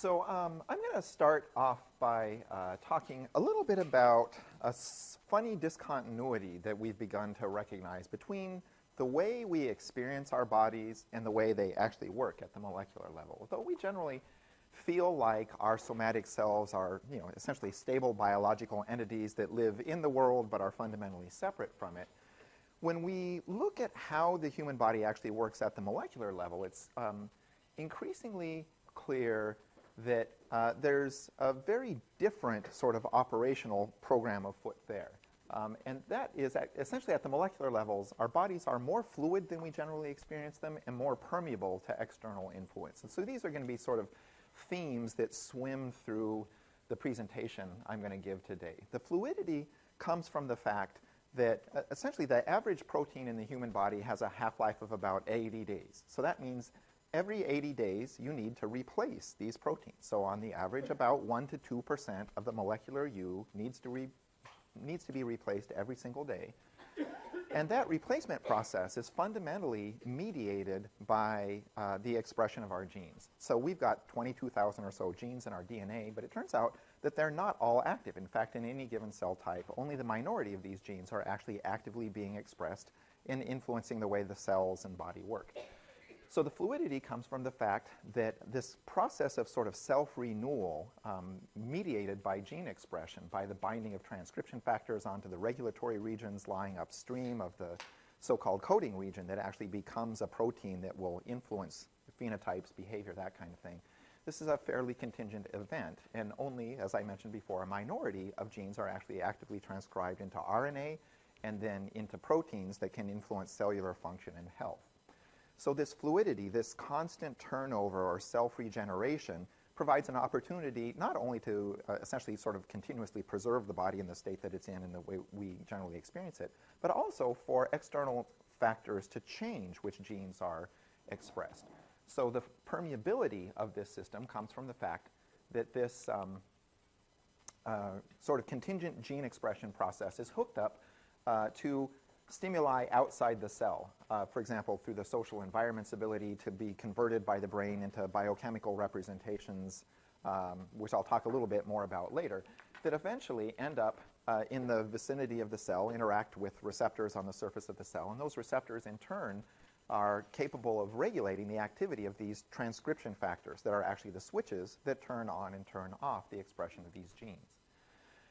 I'm going to start off by talking a little bit about a funny discontinuity that we've begun to recognize between the way we experience our bodies and the way they actually work at the molecular level. Although we generally feel like our somatic selves are, essentially stable biological entities that live in the world but are fundamentally separate from it, when we look at how the human body actually works at the molecular level, it's increasingly clear that there's a very different sort of operational program afoot there. And that is essentially at the molecular levels, our bodies are more fluid than we generally experience them and more permeable to external influence. And so these are going to be sort of themes that swim through the presentation I'm going to give today. The fluidity comes from the fact that essentially the average protein in the human body has a half-life of about 80 days. So that means every 80 days you need to replace these proteins. So on the average, about 1 to 2% of the molecular U needs to be replaced every single day. And that replacement process is fundamentally mediated by the expression of our genes. So we've got 22,000 or so genes in our DNA, but it turns out that they're not all active. In fact, in any given cell type, only the minority of these genes are actually actively being expressed and influencing the way the cells and body work. So the fluidity comes from the fact that this process of sort of self-renewal mediated by gene expression, by the binding of transcription factors onto the regulatory regions lying upstream of the so-called coding region that actually becomes a protein that will influence phenotypes, behavior, that kind of thing. This is a fairly contingent event, and only, as I mentioned before, a minority of genes are actually actively transcribed into RNA and then into proteins that can influence cellular function and health. So this fluidity, this constant turnover or self-regeneration provides an opportunity not only to essentially sort of continuously preserve the body in the state that it's in and the way we generally experience it, but also for external factors to change which genes are expressed. So the permeability of this system comes from the fact that this sort of contingent gene expression process is hooked up to stimuli outside the cell. For example, through the social environment's ability to be converted by the brain into biochemical representations, which I'll talk a little bit more about later, that eventually end up in the vicinity of the cell, interact with receptors on the surface of the cell, and those receptors in turn are capable of regulating the activity of these transcription factors that are actually the switches that turn on and turn off the expression of these genes.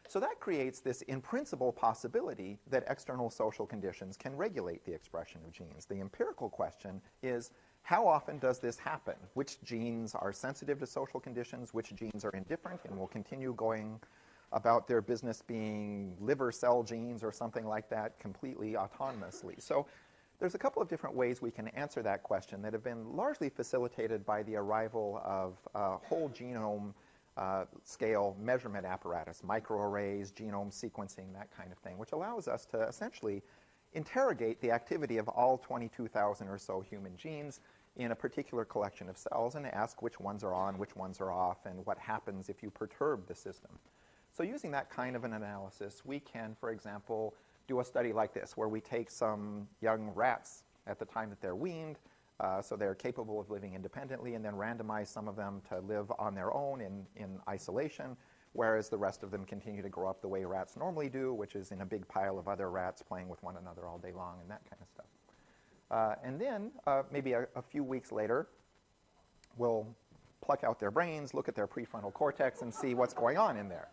So that creates this, in principle, possibility that external social conditions can regulate the expression of genes. The empirical question is, how often does this happen? Which genes are sensitive to social conditions? Which genes are indifferent and will continue going about their business being liver cell genes or something like that completely autonomously? So there's a couple of different ways we can answer that question that have been largely facilitated by the arrival of whole genome scale measurement apparatus, microarrays, genome sequencing, that kind of thing, which allows us to essentially interrogate the activity of all 22,000 or so human genes in a particular collection of cells and ask which ones are on, which ones are off, and what happens if you perturb the system. So using that kind of an analysis, we can, for example, do a study like this, where we take some young rats at the time that they're weaned, so they're capable of living independently, and then randomize some of them to live on their own in isolation, whereas the rest of them continue to grow up the way rats normally do, which is in a big pile of other rats playing with one another all day long and that kind of stuff. And then maybe a few weeks later, we'll pluck out their brains, look at their prefrontal cortex, and see what's going on in there.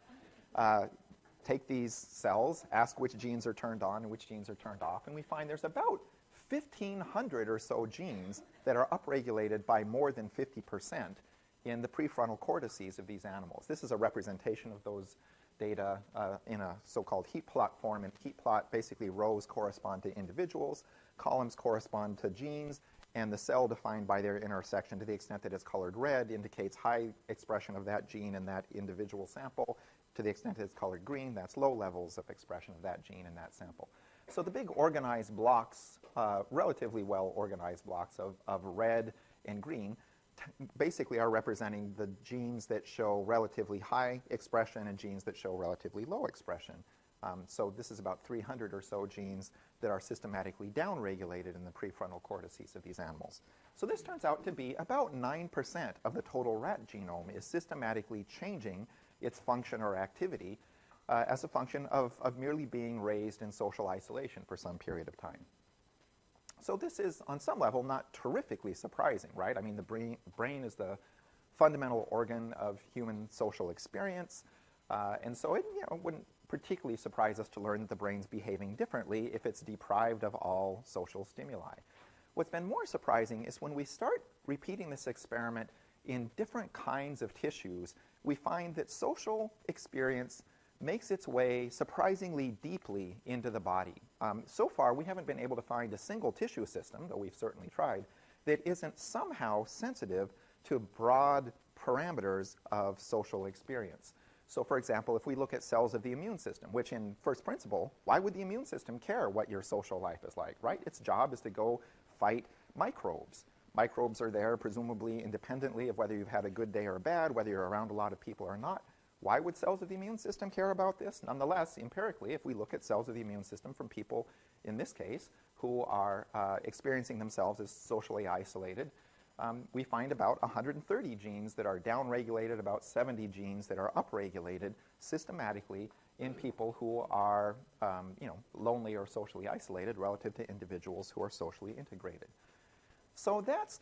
Take these cells, ask which genes are turned on and which genes are turned off, and we find there's about 1,500 or so genes that are upregulated by more than 50% in the prefrontal cortices of these animals. This is a representation of those data in a so-called heat plot form. In heat plot, basically rows correspond to individuals, columns correspond to genes, and the cell defined by their intersection, to the extent that it's colored red, indicates high expression of that gene in that individual sample. To the extent that it's colored green, that's low levels of expression of that gene in that sample. So the big organized blocks, relatively well-organized blocks of red and green, basically are representing the genes that show relatively high expression and genes that show relatively low expression So this is about 300 or so genes that are systematically downregulated in the prefrontal cortices of these animals. So this turns out to be about 9% of the total rat genome is systematically changing its function or activity as a function of merely being raised in social isolation for some period of time. So this is, on some level, not terrifically surprising, right? I mean, the brain is the fundamental organ of human social experience, and so it wouldn't particularly surprise us to learn that the brain's behaving differently if it's deprived of all social stimuli. What's been more surprising is when we start repeating this experiment in different kinds of tissues, we find that social experience makes its way surprisingly deeply into the body. So far, we haven't been able to find a single tissue system, though we've certainly tried, that isn't somehow sensitive to broad parameters of social experience. So, for example, if we look at cells of the immune system, which in first principle, why would the immune system care what your social life is like, right? Its job is to go fight microbes. Microbes are there presumably independently of whether you've had a good day or bad, whether you're around a lot of people or not. Why would cells of the immune system care about this? Nonetheless, empirically, if we look at cells of the immune system from people, in this case, who are experiencing themselves as socially isolated, we find about 130 genes that are downregulated, about 70 genes that are upregulated systematically in people who are lonely or socially isolated relative to individuals who are socially integrated. So that's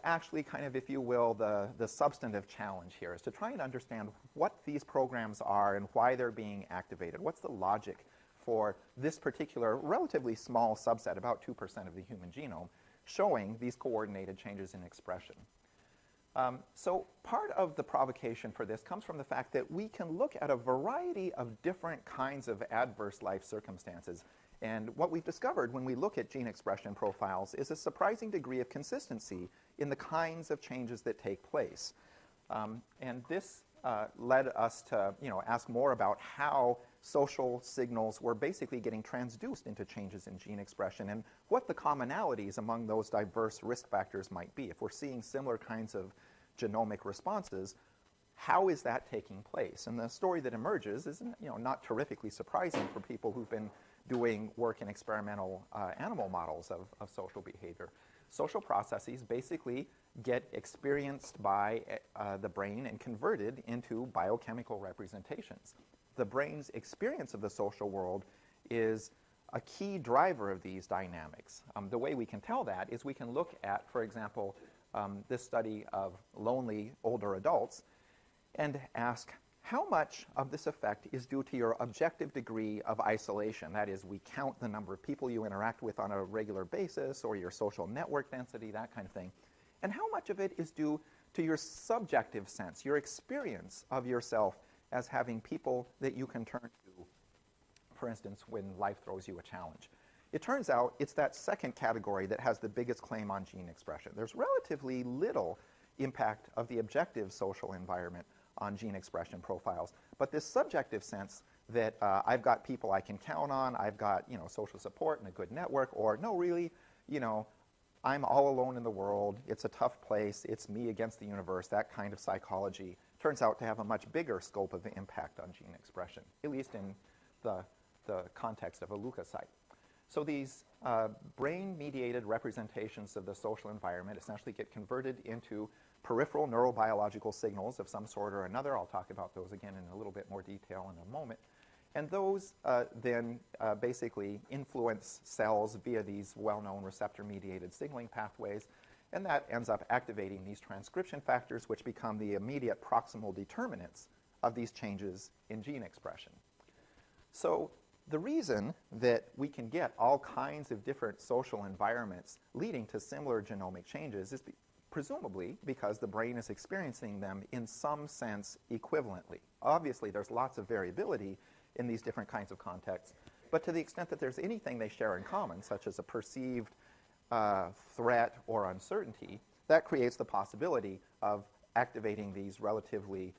actually kind of, if you will, the substantive challenge here, is to try and understand what these programs are and why they're being activated. What's the logic for this particular relatively small subset, about 2% of the human genome, showing these coordinated changes in expression. So part of the provocation for this comes from the fact that we can look at a variety of different kinds of adverse life circumstances. And what we've discovered when we look at gene expression profiles is a surprising degree of consistency in the kinds of changes that take place. And this led us to ask more about how social signals were basically getting transduced into changes in gene expression and what the commonalities among those diverse risk factors might be. If we're seeing similar kinds of genomic responses, how is that taking place? And the story that emerges is not terrifically surprising for people who've been doing work in experimental animal models of social behavior. Social processes basically get experienced by the brain and converted into biochemical representations. The brain's experience of the social world is a key driver of these dynamics. The way we can tell that is we can look at, for example, this study of lonely older adults and ask, how much of this effect is due to your objective degree of isolation? That is, we count the number of people you interact with on a regular basis, or your social network density, that kind of thing. And how much of it is due to your subjective sense, your experience of yourself as having people that you can turn to, for instance, when life throws you a challenge. It turns out it's that second category that has the biggest claim on gene expression. There's relatively little impact of the objective social environment on gene expression profiles. But this subjective sense that I've got people I can count on, I've got social support and a good network, or no, really, I'm all alone in the world, it's a tough place, it's me against the universe, that kind of psychology turns out to have a much bigger scope of impact on gene expression, at least in the context of a leukocyte. So these brain-mediated representations of the social environment essentially get converted into peripheral neurobiological signals of some sort or another. I'll talk about those again in a little bit more detail in a moment. And those then basically influence cells via these well-known receptor-mediated signaling pathways, and that ends up activating these transcription factors, which become the immediate proximal determinants of these changes in gene expression. So the reason that we can get all kinds of different social environments leading to similar genomic changes is presumably because the brain is experiencing them in some sense equivalently. Obviously, there's lots of variability in these different kinds of contexts, but to the extent that there's anything they share in common, such as a perceived threat or uncertainty, that creates the possibility of activating these relatively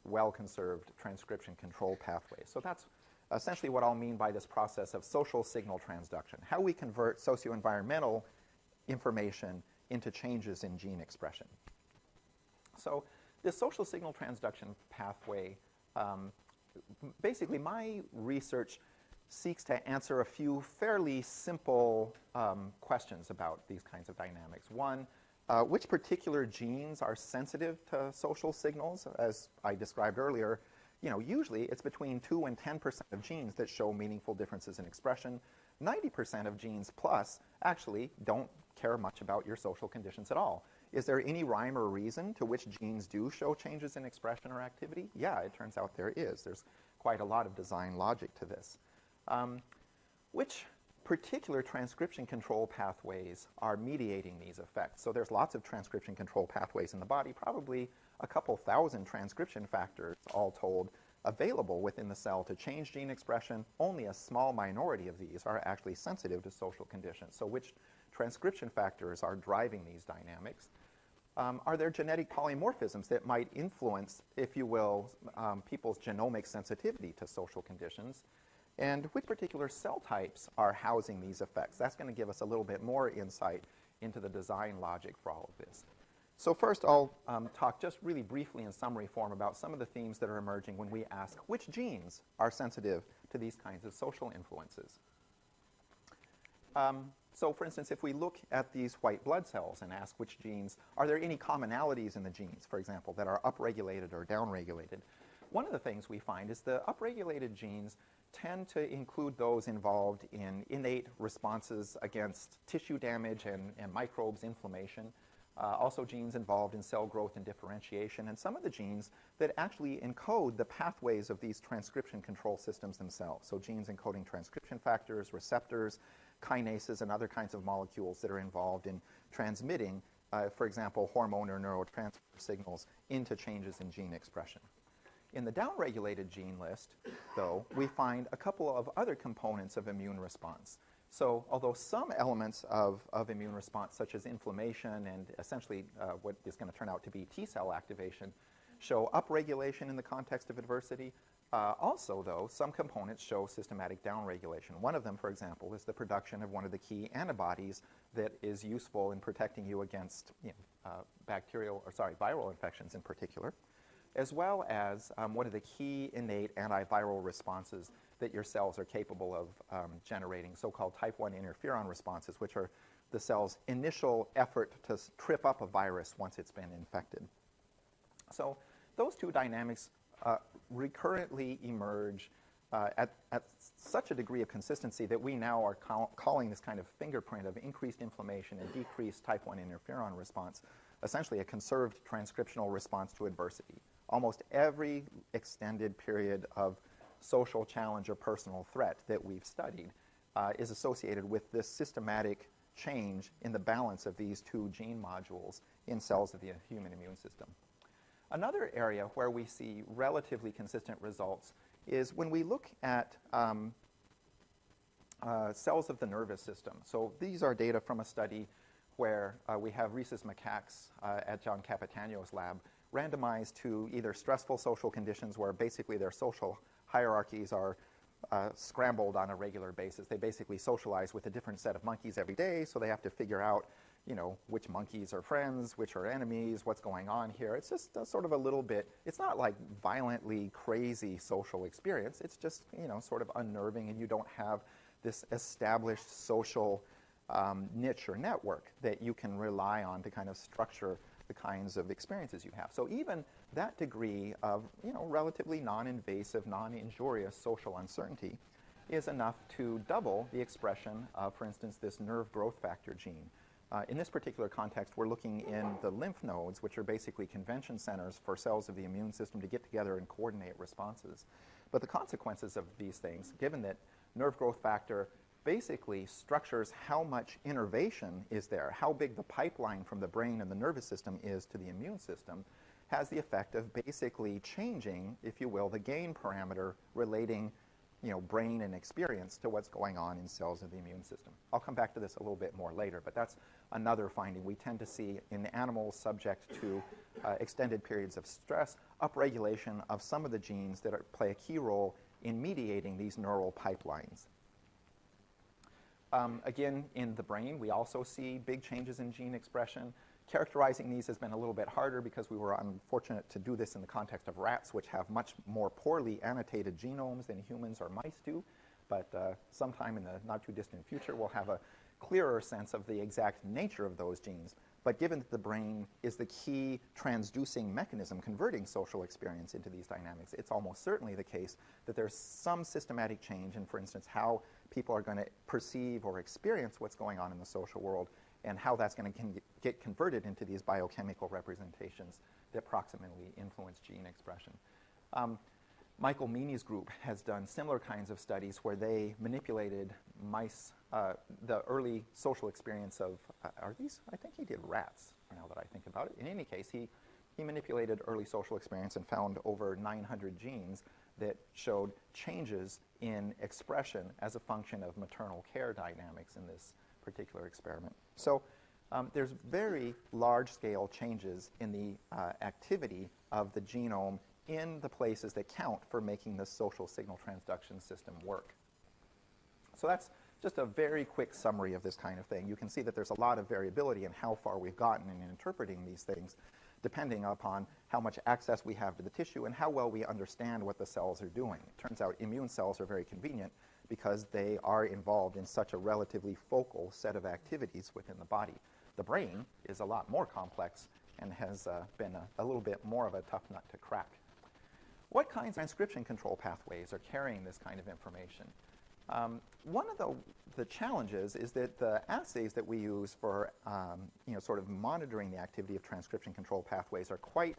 well-conserved transcription control pathways. So that's essentially what I'll mean by this process of social signal transduction, how we convert socio-environmental information into changes in gene expression. So this social signal transduction pathway basically, my research seeks to answer a few fairly simple questions about these kinds of dynamics. One, which particular genes are sensitive to social signals? As I described earlier, usually it's between 2 and 10% of genes that show meaningful differences in expression. 90% of genes plus actually don't care much about your social conditions at all. Is there any rhyme or reason to which genes do show changes in expression or activity? Yeah, it turns out there is. There's quite a lot of design logic to this. Which particular transcription control pathways are mediating these effects? So there's lots of transcription control pathways in the body, probably a couple thousand transcription factors, all told, available within the cell to change gene expression. Only a small minority of these are actually sensitive to social conditions. So which transcription factors are driving these dynamics? Are there genetic polymorphisms that might influence, if you will, people's genomic sensitivity to social conditions? And which particular cell types are housing these effects? That's going to give us a little bit more insight into the design logic for all of this. So first, I'll talk just really briefly in summary form about some of the themes that are emerging when we ask which genes are sensitive to these kinds of social influences. So for instance, if we look at these white blood cells and ask which genes, are there any commonalities in the genes, for example, that are upregulated or downregulated? One of the things we find is the upregulated genes tend to include those involved in innate responses against tissue damage and microbes, inflammation. Also genes involved in cell growth and differentiation, and some of the genes that actually encode the pathways of these transcription control systems themselves. So genes encoding transcription factors, receptors, kinases, and other kinds of molecules that are involved in transmitting, for example, hormone or neurotransmitter signals into changes in gene expression. In the downregulated gene list, though, we find a couple of other components of immune response. So although some elements of immune response, such as inflammation and essentially what is going to turn out to be T-cell activation, show upregulation in the context of adversity, also, though, some components show systematic downregulation. One of them, for example, is the production of one of the key antibodies that is useful in protecting you against viral infections in particular, as well as one of the key innate antiviral responses that your cells are capable of generating, so-called type 1 interferon responses, which are the cell's initial effort to trip up a virus once it's been infected. So those two dynamics recurrently emerge at such a degree of consistency that we now are calling this kind of fingerprint of increased inflammation and decreased type 1 interferon response essentially a conserved transcriptional response to adversity. Almost every extended period of social challenge or personal threat that we've studied is associated with this systematic change in the balance of these two gene modules in cells of the human immune system. Another area where we see relatively consistent results is when we look at cells of the nervous system. So these are data from a study where we have rhesus macaques at John Capitano's lab randomized to either stressful social conditions where basically their social hierarchies are scrambled on a regular basis. They basically socialize with a different set of monkeys every day, so they have to figure out, which monkeys are friends, which are enemies, what's going on here. It's just sort of a little bit, it's not like violently crazy social experience. It's just, sort of unnerving, and you don't have this established social niche or network that you can rely on to kind of structure the kinds of experiences you have. So even that degree of, relatively non-invasive, non-injurious social uncertainty is enough to double the expression of, for instance, this nerve growth factor gene. In this particular context, we're looking in the lymph nodes, which are basically convention centers for cells of the immune system to get together and coordinate responses. But the consequences of these things, given that nerve growth factor basically structures how much innervation is there, how big the pipeline from the brain and the nervous system is to the immune system, has the effect of basically changing, if you will, the gain parameter relating, brain and experience to what's going on in cells of the immune system. I'll come back to this a little bit more later, but that's another finding we tend to see in animals subject to extended periods of stress, upregulation of some of the genes that play a key role in mediating these neural pipelines. Again, in the brain, we also see big changes in gene expression. Characterizing these has been a little bit harder because we were unfortunate to do this in the context of rats, which have much more poorly annotated genomes than humans or mice do. But sometime in the not-too-distant future, we'll have a clearer sense of the exact nature of those genes. But given that the brain is the key transducing mechanism converting social experience into these dynamics, it's almost certainly the case that there's some systematic change in, for instance, how people are going to perceive or experience what's going on in the social world and how that's going to get converted into these biochemical representations that proximately influence gene expression. Michael Meany's group has done similar kinds of studies where they manipulated mice, the early social experience of, are these? I think he did rats, now that I think about it. In any case, he manipulated early social experience and found over 900 genes that showed changes in expression as a function of maternal care dynamics in this particular experiment. So there's very large-scale changes in the activity of the genome in the places that count for making this social signal transduction system work. So that's just a very quick summary of this kind of thing. You can see that there's a lot of variability in how far we've gotten in interpreting these things, depending upon how much access we have to the tissue and how well we understand what the cells are doing. It turns out immune cells are very convenient because they are involved in such a relatively focal set of activities within the body. The brain is a lot more complex and has been a little bit more of a tough nut to crack. What kinds of transcription control pathways are carrying this kind of information? One of the challenges is that the assays that we use for sort of monitoring the activity of transcription control pathways are quite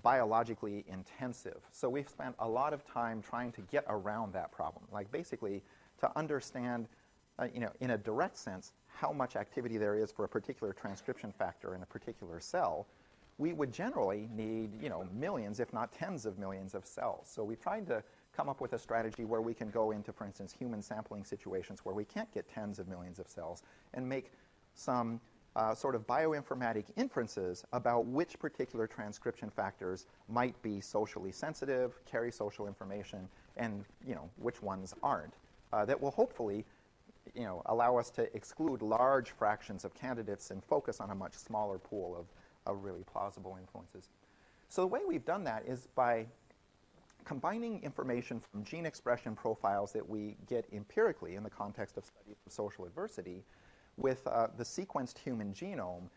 biologically intensive. So we've spent a lot of time trying to get around that problem, like basically to understand in a direct sense how much activity there is for a particular transcription factor in a particular cell. We would generally need, millions, if not tens of millions of cells. So we tried to come up with a strategy where we can go into, for instance, human sampling situations where we can't get tens of millions of cells and make some sort of bioinformatic inferences about which particular transcription factors might be socially sensitive, carry social information, and, which ones aren't. That will hopefully, allow us to exclude large fractions of candidates and focus on a much smaller pool of really plausible influences. So the way we've done that is by combining information from gene expression profiles that we get empirically in the context of studies of social adversity with the sequenced human genome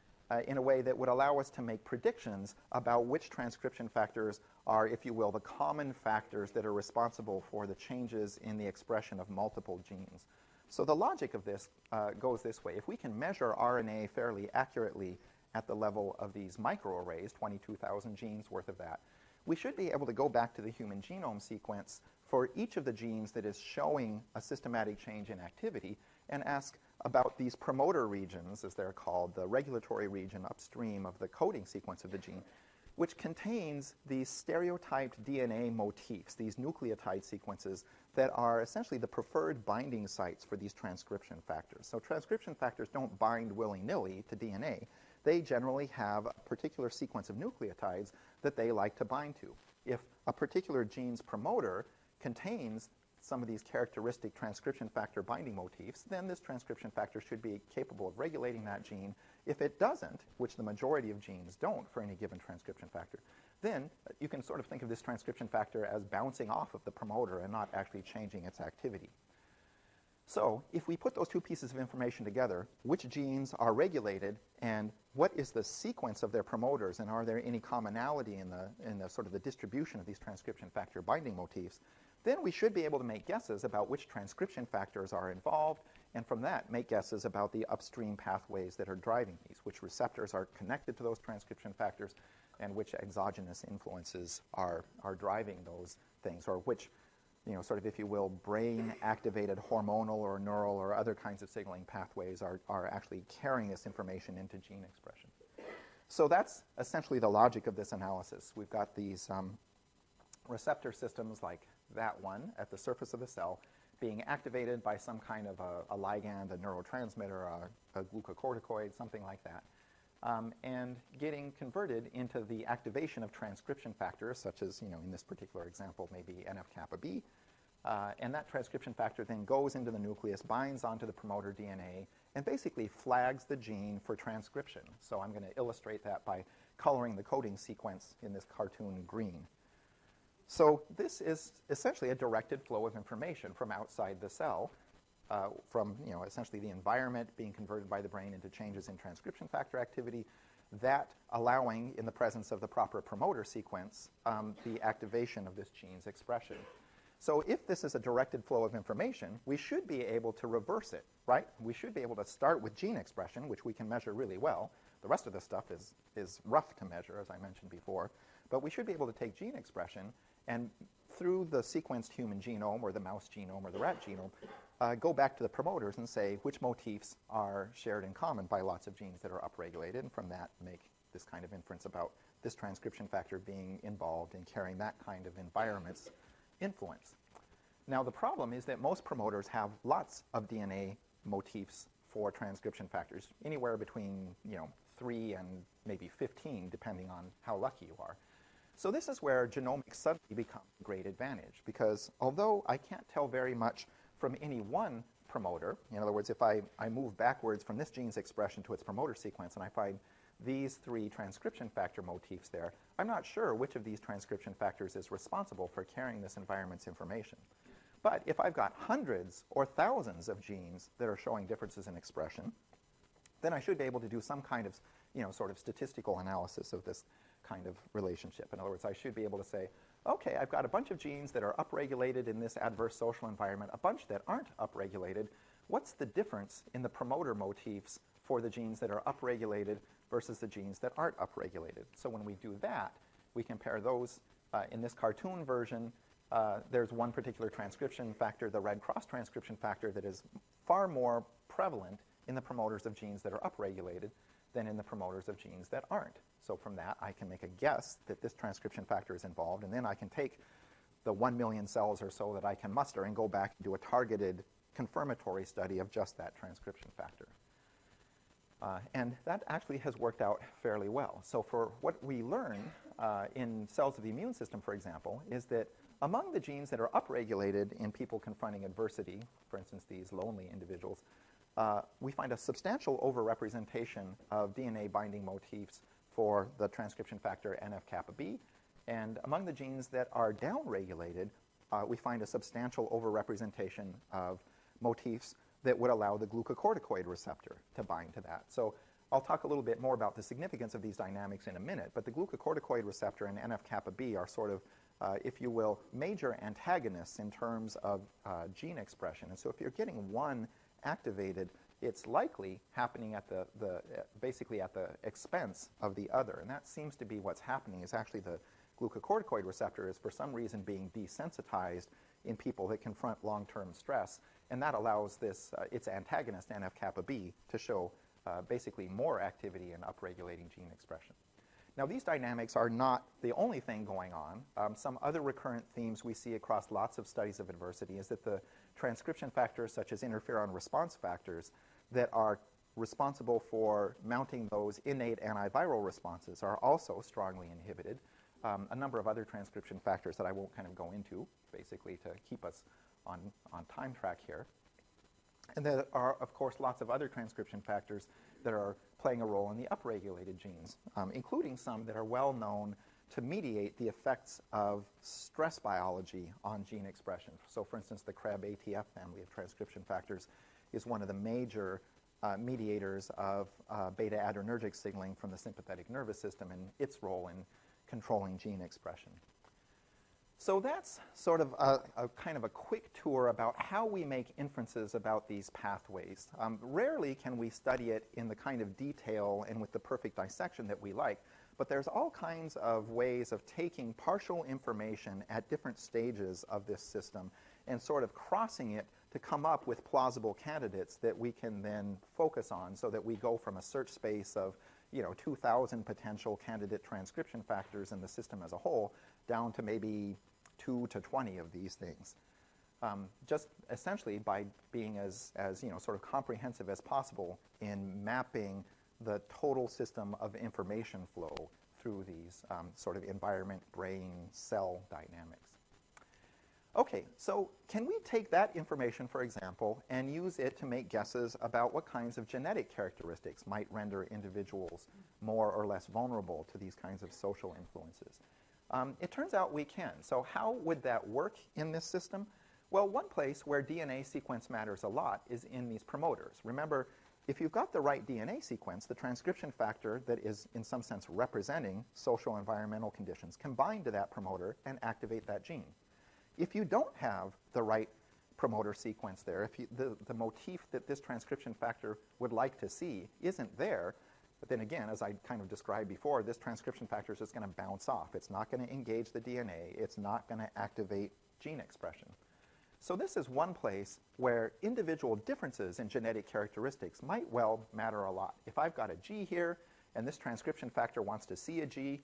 in a way that would allow us to make predictions about which transcription factors are, if you will, the common factors that are responsible for the changes in the expression of multiple genes. So the logic of this goes this way. If we can measure RNA fairly accurately at the level of these microarrays, 22,000 genes worth of that, we should be able to go back to the human genome sequence for each of the genes that is showing a systematic change in activity and ask about these promoter regions, as they're called, the regulatory region upstream of the coding sequence of the gene, which contains these stereotyped DNA motifs, these nucleotide sequences that are essentially the preferred binding sites for these transcription factors. So transcription factors don't bind willy-nilly to DNA. They generally have a particular sequence of nucleotides that they like to bind to. If a particular gene's promoter contains some of these characteristic transcription factor binding motifs, then this transcription factor should be capable of regulating that gene. If it doesn't, which the majority of genes don't for any given transcription factor, then you can sort of think of this transcription factor as bouncing off of the promoter and not actually changing its activity. So if we put those two pieces of information together, which genes are regulated and what is the sequence of their promoters, and are there any commonality in the sort of the distribution of these transcription factor binding motifs, then we should be able to make guesses about which transcription factors are involved, and from that make guesses about the upstream pathways that are driving these, which receptors are connected to those transcription factors, and which exogenous influences are driving those things, or which, sort of, if you will, brain-activated hormonal or neural or other kinds of signaling pathways are actually carrying this information into gene expression. So that's essentially the logic of this analysis. We've got these receptor systems like that one at the surface of the cell being activated by some kind of a ligand, a neurotransmitter, a glucocorticoid, something like that, and getting converted into the activation of transcription factors, such as, in this particular example, maybe NF-kappa B. And that transcription factor then goes into the nucleus, binds onto the promoter DNA, and basically flags the gene for transcription. So I'm going to illustrate that by coloring the coding sequence in this cartoon green. So this is essentially a directed flow of information from outside the cell, from essentially the environment being converted by the brain into changes in transcription factor activity, that allowing, in the presence of the proper promoter sequence, the activation of this gene's expression. So if this is a directed flow of information, we should be able to reverse it, right? We should be able to start with gene expression, which we can measure really well. The rest of this stuff is rough to measure, as I mentioned before. But we should be able to take gene expression and, through the sequenced human genome or the mouse genome or the rat genome, go back to the promoters and say which motifs are shared in common by lots of genes that are upregulated, and from that make this kind of inference about this transcription factor being involved in carrying that kind of environment's influence. Now, the problem is that most promoters have lots of DNA motifs for transcription factors, anywhere between 3 and maybe 15, depending on how lucky you are. So this is where genomics suddenly becomes a great advantage, because although I can't tell very much from any one promoter, in other words, if I move backwards from this gene's expression to its promoter sequence and I find these 3 transcription factor motifs there, I'm not sure which of these transcription factors is responsible for carrying this environment's information. But if I've got hundreds or thousands of genes that are showing differences in expression, then I should be able to do some kind of, sort of statistical analysis of this kind of relationship. In other words, I should be able to say, okay, I've got a bunch of genes that are upregulated in this adverse social environment, a bunch that aren't upregulated. What's the difference in the promoter motifs for the genes that are upregulated versus the genes that aren't upregulated? So when we do that, we compare those. In this cartoon version, there's one particular transcription factor, the red cross transcription factor, that is far more prevalent in the promoters of genes that are upregulated than in the promoters of genes that aren't. So from that, I can make a guess that this transcription factor is involved, and then I can take the 1 million cells or so that I can muster and go back and do a targeted confirmatory study of just that transcription factor. And that actually has worked out fairly well. So for what we learn in cells of the immune system, for example, is that among the genes that are upregulated in people confronting adversity, for instance, these lonely individuals, we find a substantial overrepresentation of DNA binding motifs for the transcription factor NF-kappa B. And among the genes that are downregulated, we find a substantial overrepresentation of motifs that would allow the glucocorticoid receptor to bind to that. So I'll talk a little bit more about the significance of these dynamics in a minute, but the glucocorticoid receptor and NF-kappa B are sort of, if you will, major antagonists in terms of gene expression. And so if you're getting one activated, it's likely happening at basically at the expense of the other. And that seems to be what's happening, is actually the glucocorticoid receptor is for some reason being desensitized in people that confront long-term stress. And that allows this, its antagonist, NF-kappa B, to show basically more activity in upregulating gene expression. Now, these dynamics are not the only thing going on. Some other recurrent themes we see across lots of studies of adversity is that the transcription factors, such as interferon response factors, that are responsible for mounting those innate antiviral responses are also strongly inhibited. A number of other transcription factors that I won't kind of go into, basically to keep us on time track here. And there are, of course, lots of other transcription factors that are playing a role in the upregulated genes, including some that are well known to mediate the effects of stress biology on gene expression. So, for instance, the CREB-ATF family of transcription factors is one of the major mediators of beta-adrenergic signaling from the sympathetic nervous system and its role in controlling gene expression. So that's sort of a kind of a quick tour about how we make inferences about these pathways. Rarely can we study it in the kind of detail and with the perfect dissection that we like, but there's all kinds of ways of taking partial information at different stages of this system and sort of crossing it to come up with plausible candidates that we can then focus on, so that we go from a search space of 2,000 potential candidate transcription factors in the system as a whole down to maybe 2 to 20 of these things. Just essentially by being as sort of comprehensive as possible in mapping the total system of information flow through these sort of environment, brain, cell dynamics. Okay, so can we take that information, for example, and use it to make guesses about what kinds of genetic characteristics might render individuals more or less vulnerable to these kinds of social influences? It turns out we can. So how would that work in this system? Well, one place where DNA sequence matters a lot is in these promoters. Remember, if you've got the right DNA sequence, the transcription factor that is, in some sense, representing social environmental conditions can bind to that promoter and activate that gene. If you don't have the right promoter sequence there, if the motif that this transcription factor would like to see isn't there, but then again, as I kind of described before, this transcription factor is just going to bounce off. It's not going to engage the DNA. It's not going to activate gene expression. So this is one place where individual differences in genetic characteristics might well matter a lot. If I've got a G here, and this transcription factor wants to see a G,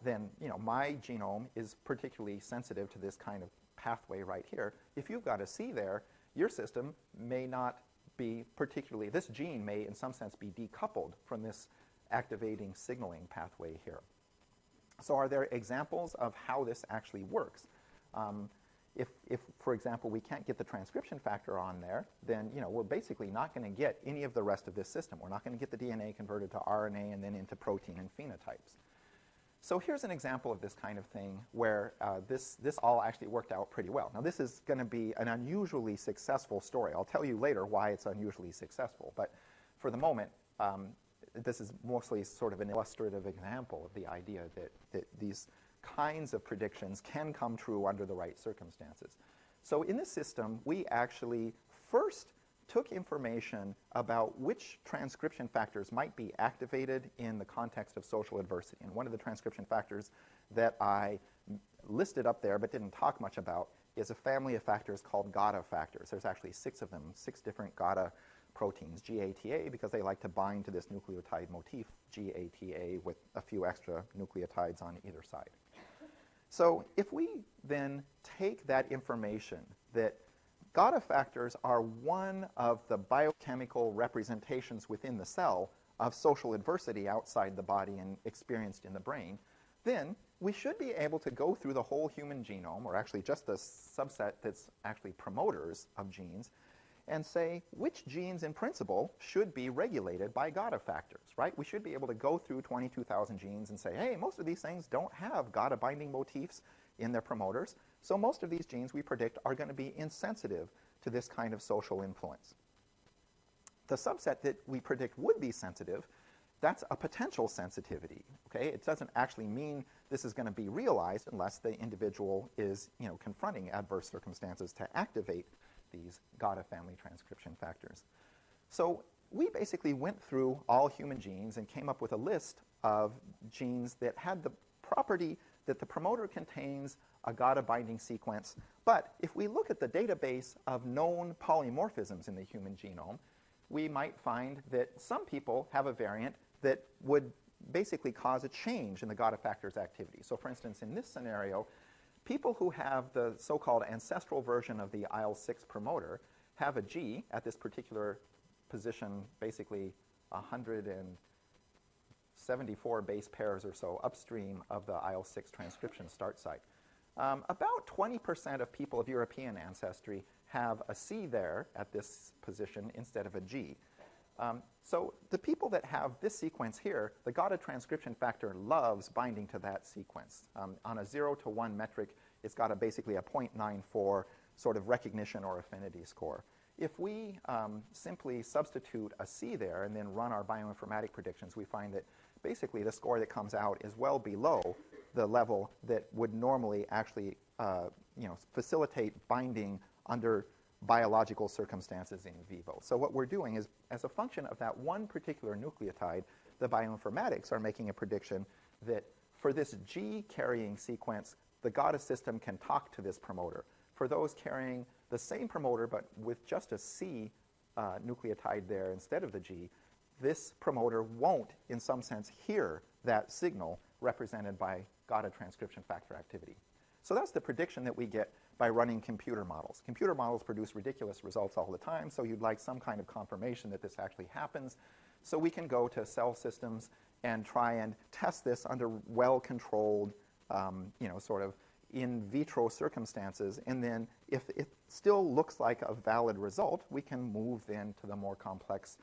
then my genome is particularly sensitive to this kind of pathway right here. If you've got a C there, your system may not be particularly, this gene may in some sense be decoupled from this activating signaling pathway here. So are there examples of how this actually works? If, for example, we can't get the transcription factor on there, then we're basically not going to get any of the rest of this system. We're not going to get the DNA converted to RNA and then into protein and phenotypes. So here's an example of this kind of thing where this all actually worked out pretty well. Now this is going to be an unusually successful story. I'll tell you later why it's unusually successful, but for the moment, this is mostly sort of an illustrative example of the idea that these kinds of predictions can come true under the right circumstances. So in this system, we actually first took information about which transcription factors might be activated in the context of social adversity. And one of the transcription factors that I listed up there but didn't talk much about is a family of factors called GATA factors. There's actually 6 of them, 6 different GATA proteins, GATA, because they like to bind to this nucleotide motif, GATA, with a few extra nucleotides on either side. So if we then take that information that GATA factors are one of the biochemical representations within the cell of social adversity outside the body and experienced in the brain, then we should be able to go through the whole human genome, or actually just the subset that's actually promoters of genes, and say which genes in principle should be regulated by GATA factors, right? We should be able to go through 22,000 genes and say, hey, most of these things don't have GATA binding motifs in their promoters, so most of these genes we predict are going to be insensitive to this kind of social influence. The subset that we predict would be sensitive, that's a potential sensitivity, okay? It doesn't actually mean this is going to be realized unless the individual is, confronting adverse circumstances to activate these GATA family transcription factors. So we basically went through all human genes and came up with a list of genes that had the property that the promoter contains a GATA binding sequence. But if we look at the database of known polymorphisms in the human genome, we might find that some people have a variant that would basically cause a change in the GATA factor's activity. So for instance, in this scenario, people who have the so-called ancestral version of the IL-6 promoter have a G at this particular position, basically 174 base pairs or so upstream of the IL-6 transcription start site. About 20% of people of European ancestry have a C there at this position instead of a G. So the people that have this sequence here, the GATA transcription factor loves binding to that sequence. On a 0 to 1 metric, it's got basically a 0.94 sort of recognition or affinity score. If we simply substitute a C there and then run our bioinformatic predictions, we find that basically the score that comes out is well below the level that would normally actually facilitate binding under biological circumstances in vivo. So what we're doing is, as a function of that one particular nucleotide, the bioinformatics are making a prediction that for this G carrying sequence, the GATA system can talk to this promoter. For those carrying the same promoter but with just a C nucleotide there instead of the G, this promoter won't, in some sense, hear that signal represented by GATA transcription factor activity. So that's the prediction that we get by running computer models. Computer models produce ridiculous results all the time, so you'd like some kind of confirmation that this actually happens. So we can go to cell systems and try and test this under well-controlled, sort of in vitro circumstances, and then if it still looks like a valid result, we can move then to the more complex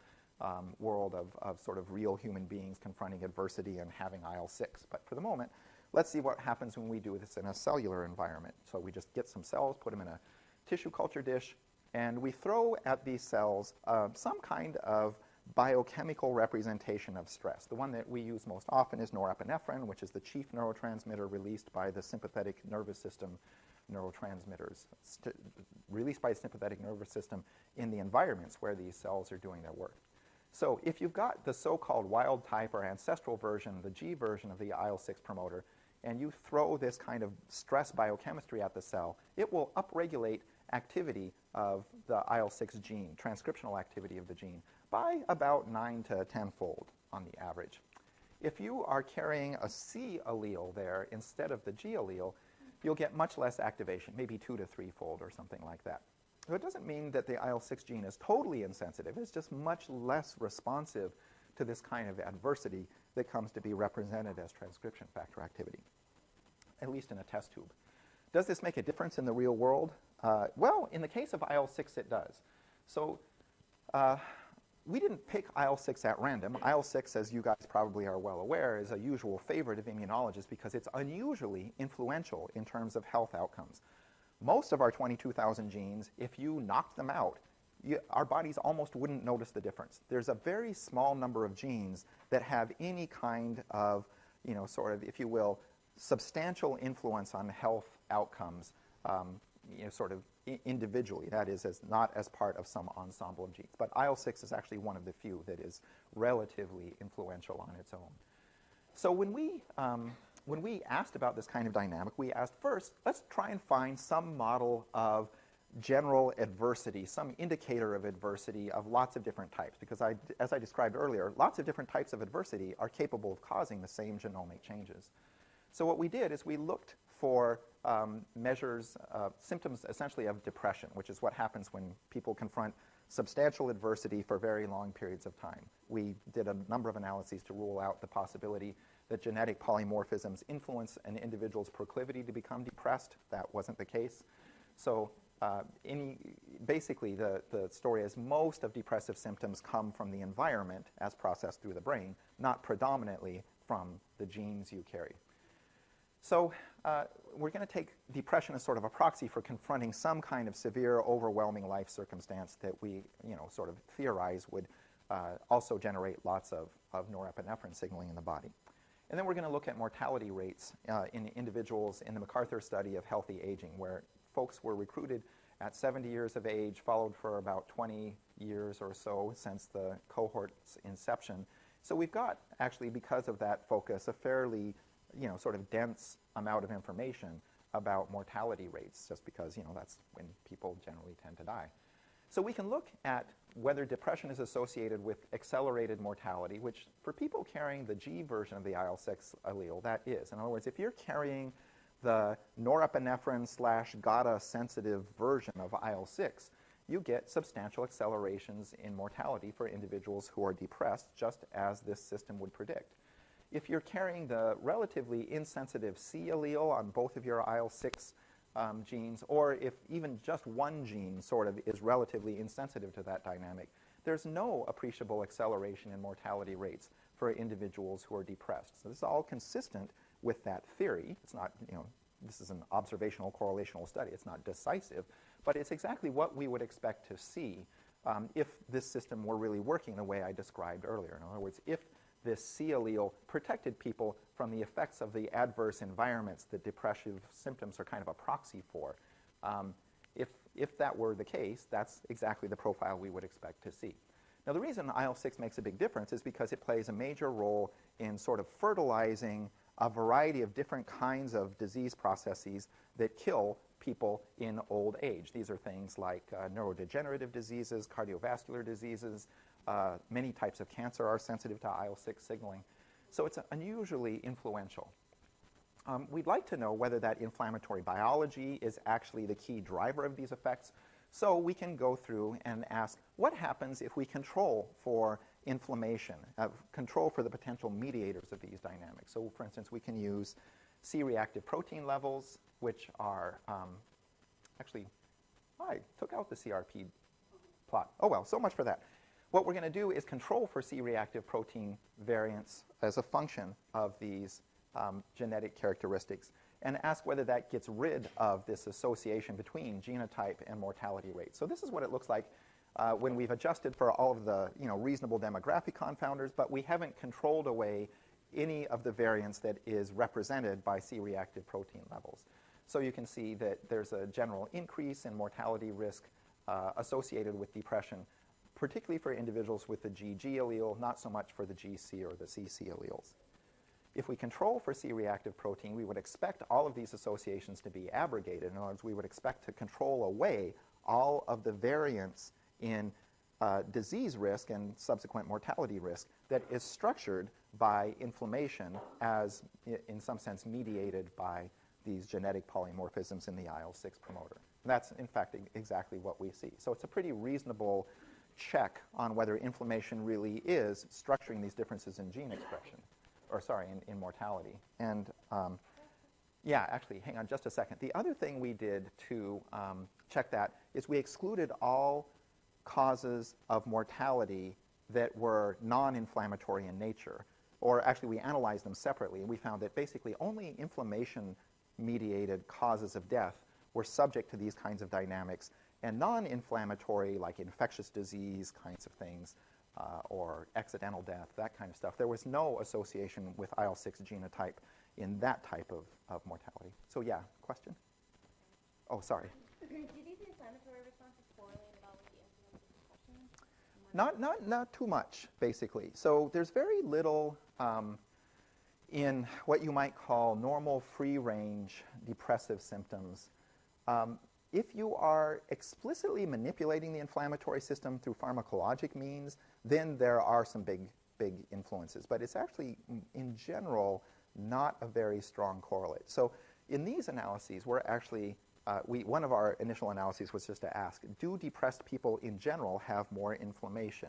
world of sort of real human beings confronting adversity and having IL-6. But for the moment, let's see what happens when we do this in a cellular environment. So we just get some cells, put them in a tissue culture dish, and we throw at these cells some kind of biochemical representation of stress. The one that we use most often is norepinephrine, which is the chief neurotransmitter released by the sympathetic nervous system neurotransmitters, released by the sympathetic nervous system in the environments where these cells are doing their work. So if you've got the so-called wild type or ancestral version, the G version of the IL-6 promoter, and you throw this kind of stress biochemistry at the cell, it will upregulate activity of the IL-6 gene, transcriptional activity of the gene, by about 9 to 10-fold on the average. If you are carrying a C allele there instead of the G allele, you'll get much less activation, maybe 2 to 3-fold or something like that. So it doesn't mean that the IL-6 gene is totally insensitive. It's just much less responsive to this kind of adversity that comes to be represented as transcription factor activity, at least in a test tube. Does this make a difference in the real world? Well, in the case of IL-6, it does. So we didn't pick IL-6 at random. IL-6, as you guys probably are well aware, is a usual favorite of immunologists because it's unusually influential in terms of health outcomes. Most of our 22,000 genes, if you knocked them out, our bodies almost wouldn't notice the difference. There's a very small number of genes that have any kind of, sort of, if you will, substantial influence on health outcomes, sort of individually. That is, not as part of some ensemble of genes. But IL-6 is actually one of the few that is relatively influential on its own. So when we asked about this kind of dynamic, we asked first, let's try and find some model of general adversity, some indicator of adversity of lots of different types. Because as I described earlier, lots of different types of adversity are capable of causing the same genomic changes. So what we did is we looked for measures, symptoms essentially of depression, which is what happens when people confront substantial adversity for very long periods of time. We did a number of analyses to rule out the possibility that genetic polymorphisms influence an individual's proclivity to become depressed. That wasn't the case. So basically the story is most of depressive symptoms come from the environment as processed through the brain, not predominantly from the genes you carry. So we're going to take depression as sort of a proxy for confronting some kind of severe, overwhelming life circumstance that we, sort of theorize would also generate lots of norepinephrine signaling in the body. And then we're going to look at mortality rates in individuals in the MacArthur study of healthy aging, where folks were recruited at 70 years of age, followed for about 20 years or so since the cohort's inception. So we've got, actually, because of that focus, a fairly sort of dense amount of information about mortality rates, just because, that's when people generally tend to die. So we can look at whether depression is associated with accelerated mortality, which for people carrying the G version of the IL-6 allele, that is. In other words, if you're carrying the norepinephrine/GATA-sensitive version of IL-6, you get substantial accelerations in mortality for individuals who are depressed, just as this system would predict. If you're carrying the relatively insensitive C allele on both of your IL-6 genes, or if even just one gene sort of is relatively insensitive to that dynamic, there's no appreciable acceleration in mortality rates for individuals who are depressed. So this is all consistent with that theory. It's not, this is an observational correlational study. It's not decisive, but it's exactly what we would expect to see if this system were really working the way I described earlier. In other words, if this C allele protected people from the effects of the adverse environments that depressive symptoms are kind of a proxy for. If that were the case, that's exactly the profile we would expect to see. Now, the reason IL-6 makes a big difference is because it plays a major role in sort of fertilizing a variety of different kinds of disease processes that kill people in old age. These are things like neurodegenerative diseases, cardiovascular diseases. Many types of cancer are sensitive to IL-6 signaling. So it's unusually influential. We'd like to know whether that inflammatory biology is actually the key driver of these effects. So we can go through and ask, what happens if we control for inflammation, control for the potential mediators of these dynamics? So, for instance, we can use C-reactive protein levels which are actually, I took out the CRP plot. Oh well, so much for that. What we're going to do is control for C-reactive protein variants as a function of these genetic characteristics and ask whether that gets rid of this association between genotype and mortality rate. So this is what it looks like when we've adjusted for all of the reasonable demographic confounders, but we haven't controlled away any of the variance that is represented by C-reactive protein levels. So you can see that there's a general increase in mortality risk associated with depression, particularly for individuals with the GG allele, not so much for the GC or the CC alleles. If we control for C-reactive protein, we would expect all of these associations to be abrogated. In other words, we would expect to control away all of the variance in disease risk and subsequent mortality risk that is structured by inflammation as, in some sense, mediated by these genetic polymorphisms in the IL-6 promoter. And that's, in fact, exactly what we see. So it's a pretty reasonable check on whether inflammation really is structuring these differences in gene expression, or sorry, in mortality. And yeah, actually, hang on just a second. The other thing we did to check that is we excluded all causes of mortality that were non-inflammatory in nature, or actually we analyzed them separately, and we found that basically only inflammation-mediated causes of death were subject to these kinds of dynamics, and non-inflammatory, like infectious disease kinds of things, or accidental death, that kind of stuff, there was no association with IL-6 genotype in that type of mortality. So yeah, question? Oh, sorry. Do these inflammatory responses correlate at all with the incidence of depression? Not too much, basically. So there's very little in what you might call normal free-range depressive symptoms. If you are explicitly manipulating the inflammatory system through pharmacologic means, then there are some big influences. But it's actually, in general, not a very strong correlate. So in these analyses, we're actually, one of our initial analyses was just to ask, do depressed people in general have more inflammation?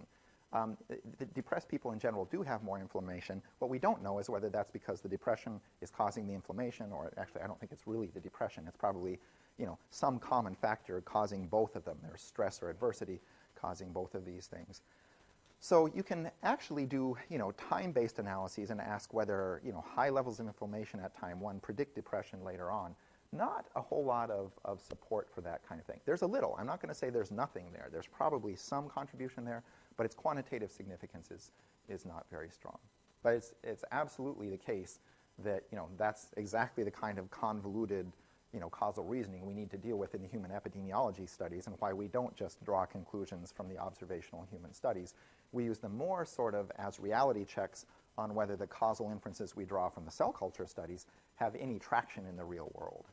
The depressed people in general do have more inflammation. What we don't know is whether that's because the depression is causing the inflammation, or actually I don't think it's really the depression. It's probably some common factor causing both of them. There's stress or adversity causing both of these things. So you can actually do time-based analyses and ask whether high levels of inflammation at time 1 predict depression later on. Not a whole lot of support for that kind of thing. There's a little. I'm not going to say there's nothing there. There's probably some contribution there, but its quantitative significance is not very strong. But it's absolutely the case that that's exactly the kind of convoluted causal reasoning we need to deal with in the human epidemiology studies, and why we don't just draw conclusions from the observational human studies. We use them more sort of as reality checks on whether the causal inferences we draw from the cell culture studies have any traction in the real world.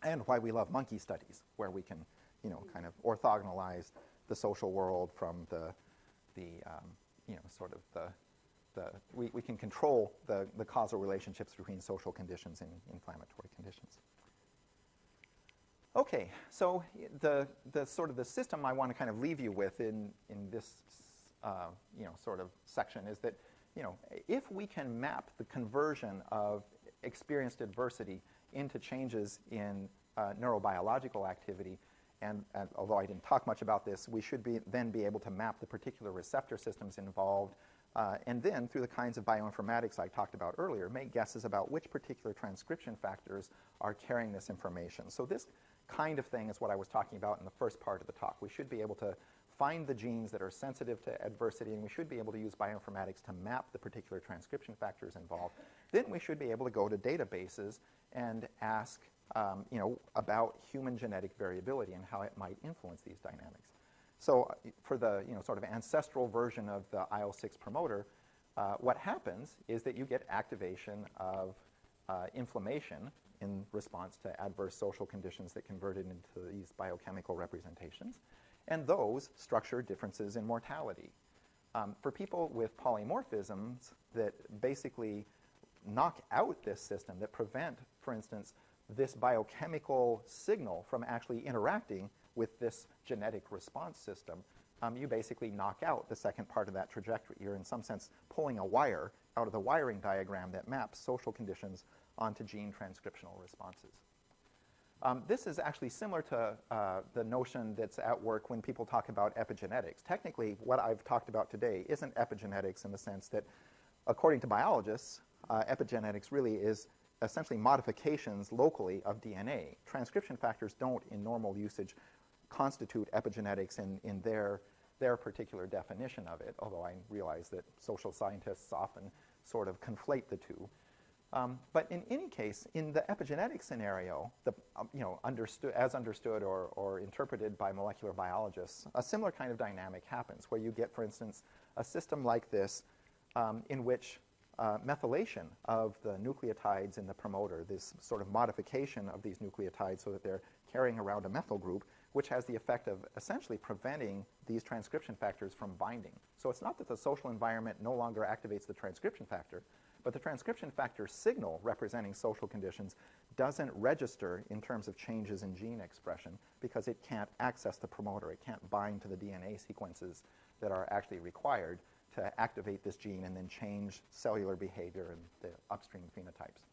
And why we love monkey studies, where we can, kind of orthogonalize the social world from we can control the causal relationships between social conditions and inflammatory conditions. Okay, so the sort of the system I want to kind of leave you with in this sort of section is that if we can map the conversion of experienced adversity into changes in neurobiological activity, and although I didn't talk much about this, we should then be able to map the particular receptor systems involved, and then through the kinds of bioinformatics I talked about earlier, make guesses about which particular transcription factors are carrying this information. So this kind of thing is what I was talking about in the first part of the talk. We should be able to find the genes that are sensitive to adversity, and we should be able to use bioinformatics to map the particular transcription factors involved. Then we should be able to go to databases and ask about human genetic variability and how it might influence these dynamics. So for the sort of ancestral version of the IL-6 promoter, what happens is that you get activation of inflammation in response to adverse social conditions that converted into these biochemical representations, and those structure differences in mortality. For people with polymorphisms that basically knock out this system, that prevent, for instance, this biochemical signal from actually interacting with this genetic response system, you basically knock out the second part of that trajectory. You're in some sense pulling a wire out of the wiring diagram that maps social conditions onto gene transcriptional responses. This is actually similar to the notion that's at work when people talk about epigenetics. Technically, what I've talked about today isn't epigenetics in the sense that, according to biologists, epigenetics really is essentially modifications locally of DNA. Transcription factors don't, in normal usage, constitute epigenetics in their particular definition of it, although I realize that social scientists often sort of conflate the two. But in any case, in the epigenetic scenario, as understood or interpreted by molecular biologists, a similar kind of dynamic happens, where you get, for instance, a system like this in which methylation of the nucleotides in the promoter, this sort of modification of these nucleotides so that they're carrying around a methyl group, which has the effect of essentially preventing these transcription factors from binding. So it's not that the social environment no longer activates the transcription factor, but the transcription factor signal representing social conditions doesn't register in terms of changes in gene expression because it can't access the promoter. It can't bind to the DNA sequences that are actually required to activate this gene and then change cellular behavior and the upstream phenotypes.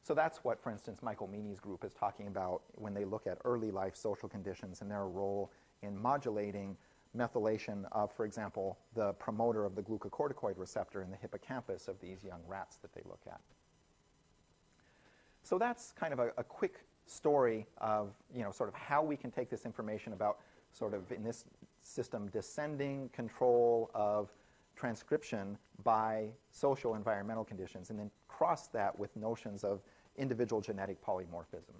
So that's what, for instance, Michael Meany's group is talking about when they look at early life social conditions and their role in modulating methylation of, for example, the promoter of the glucocorticoid receptor in the hippocampus of these young rats that they look at. So that's kind of a quick story of, sort of how we can take this information about sort of, in this system, descending control of transcription by social environmental conditions, and then cross that with notions of individual genetic polymorphism.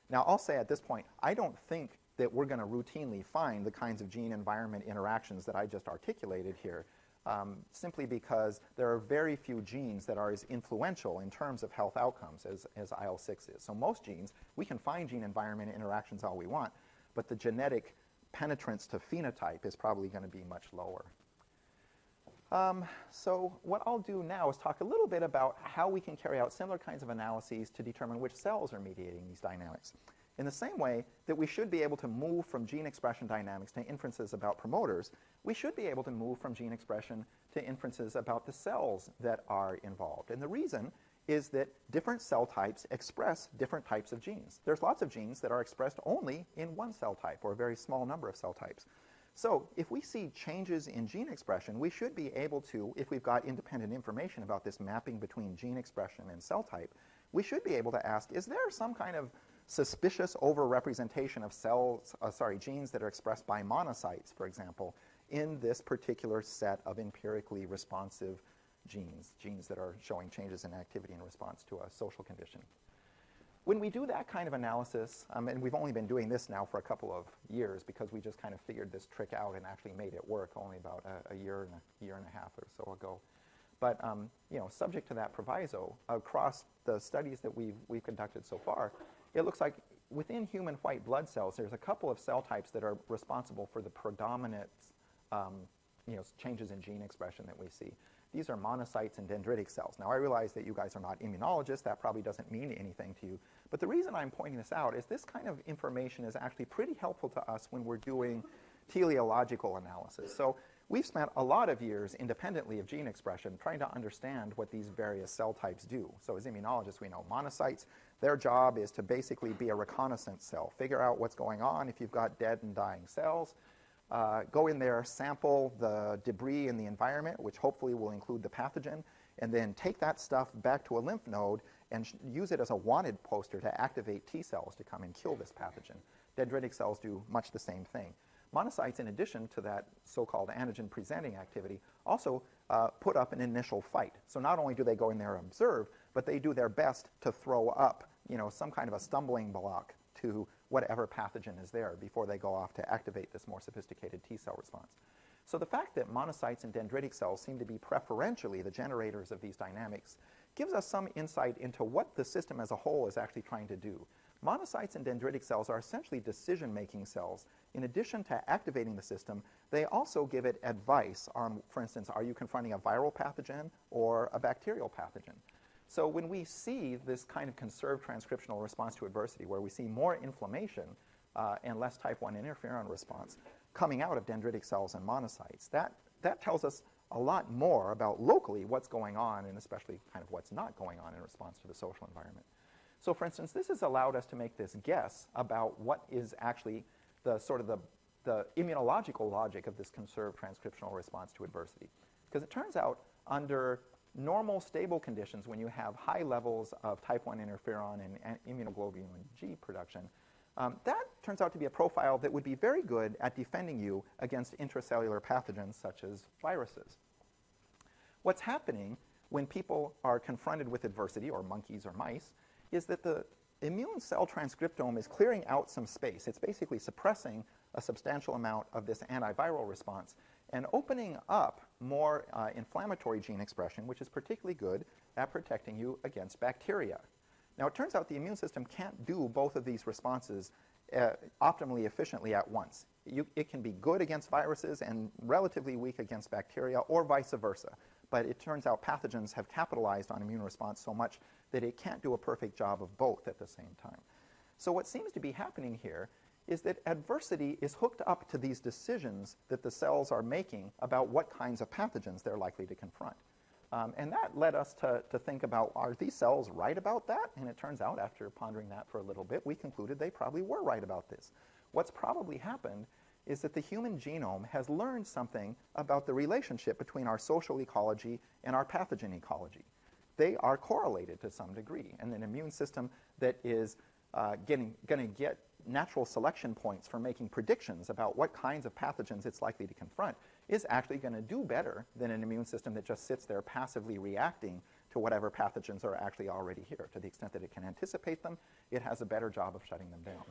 Now, I'll say at this point, I don't think that we're going to routinely find the kinds of gene-environment interactions that I just articulated here, simply because there are very few genes that are as influential in terms of health outcomes as IL-6 is. So most genes, we can find gene-environment interactions all we want, but the genetic penetrance to phenotype is probably going to be much lower. So what I'll do now is talk a little bit about how we can carry out similar kinds of analyses to determine which cells are mediating these dynamics. In the same way that we should be able to move from gene expression dynamics to inferences about promoters, we should be able to move from gene expression to inferences about the cells that are involved. And the reason is that different cell types express different types of genes. There's lots of genes that are expressed only in one cell type or a very small number of cell types. So if we see changes in gene expression, we should be able to, if we've got independent information about this mapping between gene expression and cell type, we should be able to ask, is there some kind of suspicious overrepresentation of genes that are expressed by monocytes, for example, in this particular set of empirically responsive genes that are showing changes in activity in response to a social condition. When we do that kind of analysis, and we've only been doing this now for a couple of years because we just kind of figured this trick out and actually made it work only about a year and a half or so ago. But subject to that proviso, across the studies that we've conducted so far, it looks like within human white blood cells, there's a couple of cell types that are responsible for the predominant changes in gene expression that we see. These are monocytes and dendritic cells. Now, I realize that you guys are not immunologists. That probably doesn't mean anything to you. But the reason I'm pointing this out is this kind of information is actually pretty helpful to us when we're doing teleological analysis. So we've spent a lot of years independently of gene expression trying to understand what these various cell types do. So as immunologists, we know monocytes, their job is to basically be a reconnaissance cell, figure out what's going on if you've got dead and dying cells, go in there, sample the debris in the environment, which hopefully will include the pathogen, and then take that stuff back to a lymph node and use it as a wanted poster to activate T cells to come and kill this pathogen. Dendritic cells do much the same thing. Monocytes, in addition to that so-called antigen-presenting activity, also put up an initial fight. So not only do they go in there and observe, but they do their best to throw up, some kind of a stumbling block to whatever pathogen is there before they go off to activate this more sophisticated T cell response. So the fact that monocytes and dendritic cells seem to be preferentially the generators of these dynamics gives us some insight into what the system as a whole is actually trying to do. Monocytes and dendritic cells are essentially decision-making cells. In addition to activating the system, they also give it advice on, for instance, are you confronting a viral pathogen or a bacterial pathogen? So when we see this kind of conserved transcriptional response to adversity, where we see more inflammation and less type 1 interferon response coming out of dendritic cells and monocytes, that tells us a lot more about locally what's going on, and especially kind of what's not going on in response to the social environment. So for instance, this has allowed us to make this guess about what is actually the sort of the immunological logic of this conserved transcriptional response to adversity. Because it turns out under normal stable conditions, when you have high levels of type 1 interferon and immunoglobulin G production, that turns out to be a profile that would be very good at defending you against intracellular pathogens such as viruses. What's happening when people are confronted with adversity, or monkeys or mice, is that the immune cell transcriptome is clearing out some space. It's basically suppressing a substantial amount of this antiviral response and opening up more inflammatory gene expression, which is particularly good at protecting you against bacteria. Now, it turns out the immune system can't do both of these responses optimally efficiently at once. It can be good against viruses and relatively weak against bacteria, or vice versa. But it turns out pathogens have capitalized on immune response so much that it can't do a perfect job of both at the same time. So what seems to be happening here is that adversity is hooked up to these decisions that the cells are making about what kinds of pathogens they're likely to confront. And that led us to think about, are these cells right about that? And it turns out, after pondering that for a little bit, we concluded they probably were right about this. What's probably happened is that the human genome has learned something about the relationship between our social ecology and our pathogen ecology. They are correlated to some degree, and an immune system that is going to get natural selection points for making predictions about what kinds of pathogens it's likely to confront is actually going to do better than an immune system that just sits there passively reacting to whatever pathogens are actually already here. To the extent that it can anticipate them, it has a better job of shutting them down.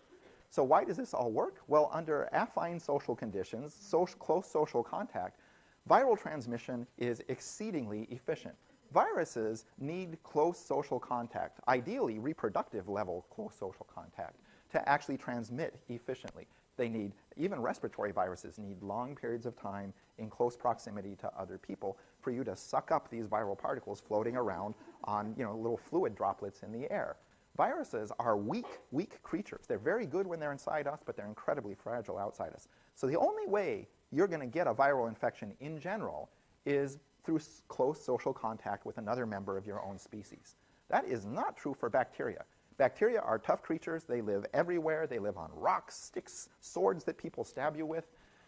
So why does this all work? Well, under affine social conditions, close social contact, viral transmission is exceedingly efficient. Viruses need close social contact, ideally reproductive level close social contact, to actually transmit efficiently. They need, even respiratory viruses need long periods of time in close proximity to other people for you to suck up these viral particles floating around on, little fluid droplets in the air. Viruses are weak creatures. They're very good when they're inside us, but they're incredibly fragile outside us. So the only way you're going to get a viral infection in general is through close social contact with another member of your own species. That is not true for bacteria. Bacteria are tough creatures. They live everywhere. They live on rocks, sticks, swords that people stab you with.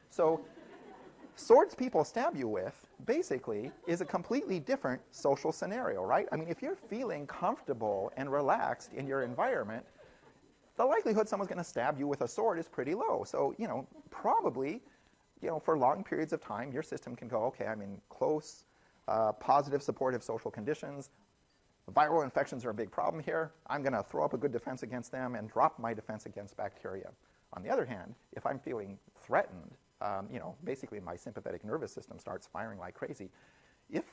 So swords people stab you with, basically, is a completely different social scenario, right? I mean, if you're feeling comfortable and relaxed in your environment, the likelihood someone's going to stab you with a sword is pretty low. So, probably, for long periods of time, your system can go, okay, I'm in close, positive, supportive social conditions. Viral infections are a big problem here. I'm going to throw up a good defense against them and drop my defense against bacteria. On the other hand, if I'm feeling threatened, basically my sympathetic nervous system starts firing like crazy. If,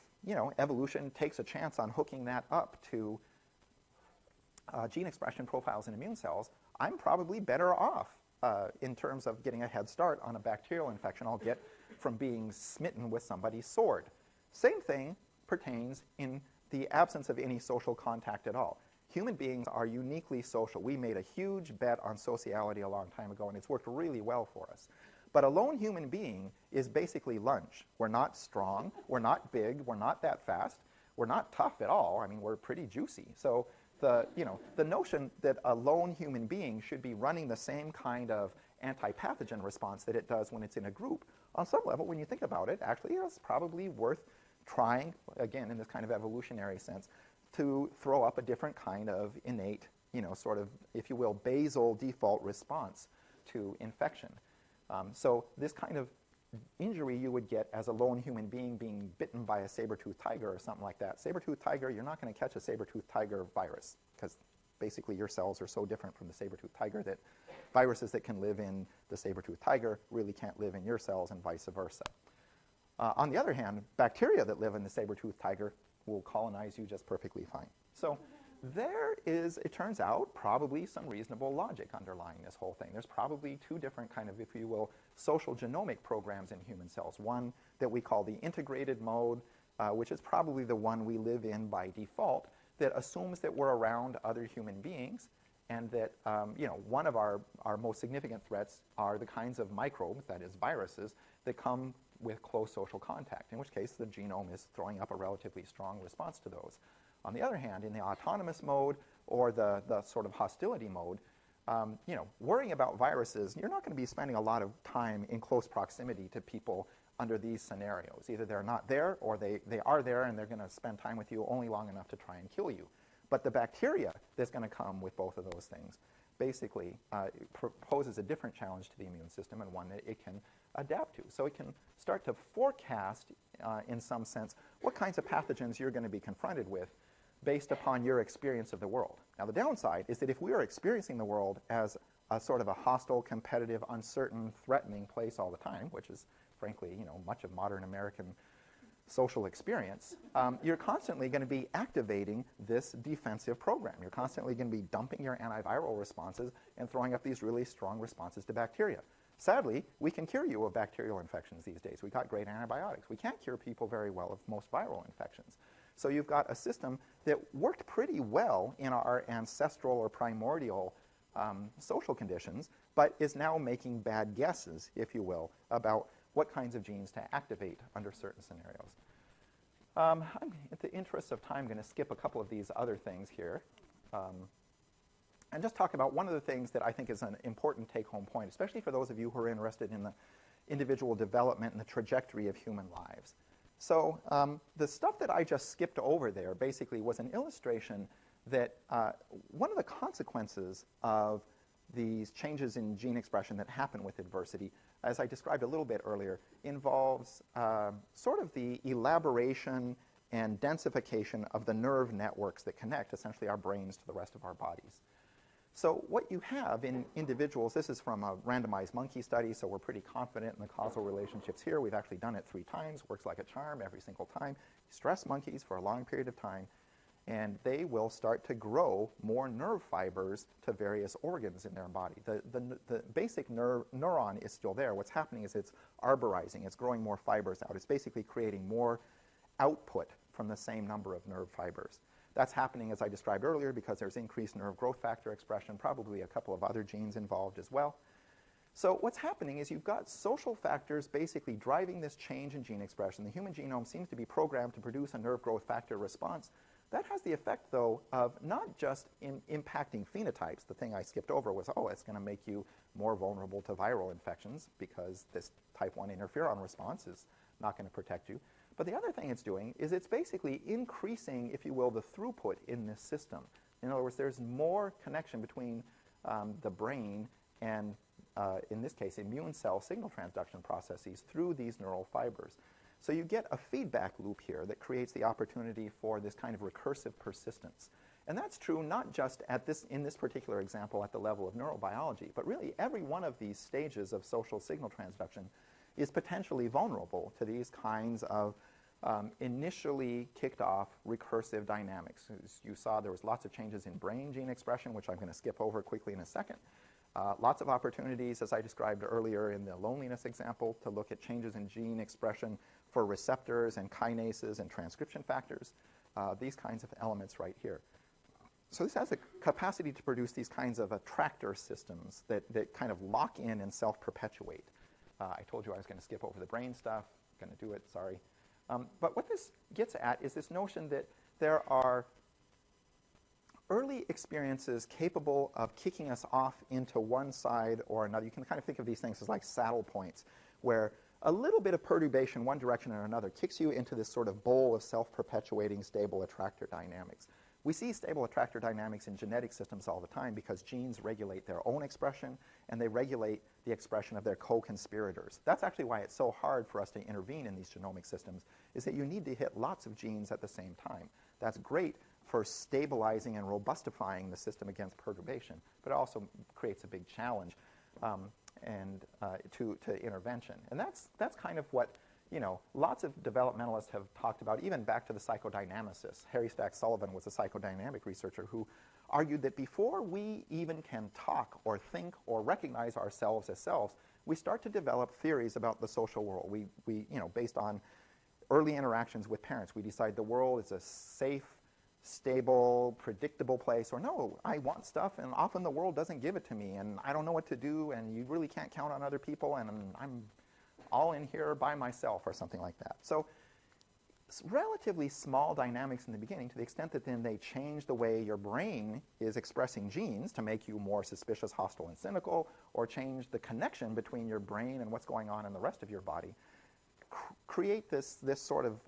evolution takes a chance on hooking that up to gene expression profiles in immune cells, I'm probably better off in terms of getting a head start on a bacterial infection I'll get from being smitten with somebody's sword. Same thing pertains in the absence of any social contact at all. Human beings are uniquely social. We made a huge bet on sociality a long time ago, and it's worked really well for us. But a lone human being is basically lunch. We're not strong, we're not big, we're not that fast, we're not tough at all. I mean, we're pretty juicy. So the notion that a lone human being should be running the same kind of anti-pathogen response that it does when it's in a group, on some level, when you think about it, actually is probably worth trying, again, in this kind of evolutionary sense, to throw up a different kind of innate, sort of, if you will, basal default response to infection. So this kind of injury you would get as a lone human being being bitten by a saber-toothed tiger or something like that. Saber-toothed tiger, you're not going to catch a saber-toothed tiger virus because basically your cells are so different from the saber-toothed tiger that viruses that can live in the saber-toothed tiger really can't live in your cells and vice versa. On the other hand, bacteria that live in the saber-toothed tiger will colonize you just perfectly fine. So there is, it turns out, probably some reasonable logic underlying this whole thing. There's probably two different kind of, if you will, social genomic programs in human cells. One that we call the integrated mode, which is probably the one we live in by default, that assumes that we're around other human beings and that one of our most significant threats are the kinds of microbes, that is viruses, that come with close social contact, in which case the genome is throwing up a relatively strong response to those. On the other hand, in the autonomous mode or the sort of hostility mode, worrying about viruses, you're not going to be spending a lot of time in close proximity to people under these scenarios. Either they're not there or they are there and they're going to spend time with you only long enough to try and kill you. But the bacteria that's going to come with both of those things basically poses a different challenge to the immune system, and one that it can adapt to. So it can start to forecast, in some sense, what kinds of pathogens you're going to be confronted with based upon your experience of the world. Now, the downside is that if we are experiencing the world as a sort of a hostile, competitive, uncertain, threatening place all the time, which is, frankly, much of modern American social experience, you're constantly going to be activating this defensive program. You're constantly going to be dumping your antiviral responses and throwing up these really strong responses to bacteria. Sadly, we can cure you of bacterial infections these days. We've got great antibiotics. We can't cure people very well of most viral infections. So you've got a system that worked pretty well in our ancestral or primordial social conditions, but is now making bad guesses, if you will, about what kinds of genes to activate under certain scenarios. I'm, in the interest of time, going to skip a couple of these other things here and just talk about one of the things that I think is an important take-home point, especially for those of you who are interested in the individual development and the trajectory of human lives. So the stuff that I just skipped over there basically was an illustration that one of the consequences of these changes in gene expression that happen with adversity, as I described a little bit earlier, involves sort of the elaboration and densification of the nerve networks that connect essentially our brains to the rest of our bodies. So what you have in individuals, this is from a randomized monkey study, so we're pretty confident in the causal relationships here. We've actually done it 3 times, works like a charm every single time. Stress monkeys for a long period of time, and they will start to grow more nerve fibers to various organs in their body. The basic neuron is still there. What's happening is it's arborizing. It's growing more fibers out. It's basically creating more output from the same number of nerve fibers. That's happening, as I described earlier, because there's increased nerve growth factor expression, probably a couple of other genes involved as well. So what's happening is you've got social factors basically driving this change in gene expression. The human genome seems to be programmed to produce a nerve growth factor response. That has the effect, though, of not just impacting phenotypes. The thing I skipped over was, it's going to make you more vulnerable to viral infections because this type 1 interferon response is not going to protect you. But the other thing it's doing is it's basically increasing, if you will, the throughput in this system. In other words, there's more connection between the brain and, in this case, immune cell signal transduction processes through these neural fibers. So you get a feedback loop here that creates the opportunity for this kind of recursive persistence. And that's true not just in this particular example at the level of neurobiology, but really every one of these stages of social signal transduction is potentially vulnerable to these kinds of initially kicked off recursive dynamics. As you saw, there was lots of changes in brain gene expression, which I'm going to skip over quickly in a second. Lots of opportunities, as I described earlier in the loneliness example, to look at changes in gene expression for receptors and kinases and transcription factors, these kinds of elements right here. So this has a capacity to produce these kinds of attractor systems that kind of lock in and self-perpetuate. I told you I was going to skip over the brain stuff. I'm going to do it, sorry. But what this gets at is this notion that there are early experiences capable of kicking us off into one side or another. You can kind of think of these things as like saddle points, where a little bit of perturbation one direction or another kicks you into this sort of bowl of self-perpetuating stable attractor dynamics. We see stable attractor dynamics in genetic systems all the time because genes regulate their own expression and they regulate the expression of their co-conspirators. That's actually why it's so hard for us to intervene in these genomic systems, is that you need to hit lots of genes at the same time. That's great for stabilizing and robustifying the system against perturbation, but it also creates a big challenge to intervention. And that's kind of what lots of developmentalists have talked about, even back to the psychodynamicists. Harry Stack Sullivan was a psychodynamic researcher who argued that before we even can talk or think or recognize ourselves as selves, we start to develop theories about the social world. We based on early interactions with parents, we decide the world is a safe, stable, predictable place, or no, I want stuff and often the world doesn't give it to me and I don't know what to do and you really can't count on other people and I'm all in here by myself or something like that. So relatively small dynamics in the beginning, to the extent that then they change the way your brain is expressing genes to make you more suspicious, hostile, and cynical, or change the connection between your brain and what's going on in the rest of your body, create this sort of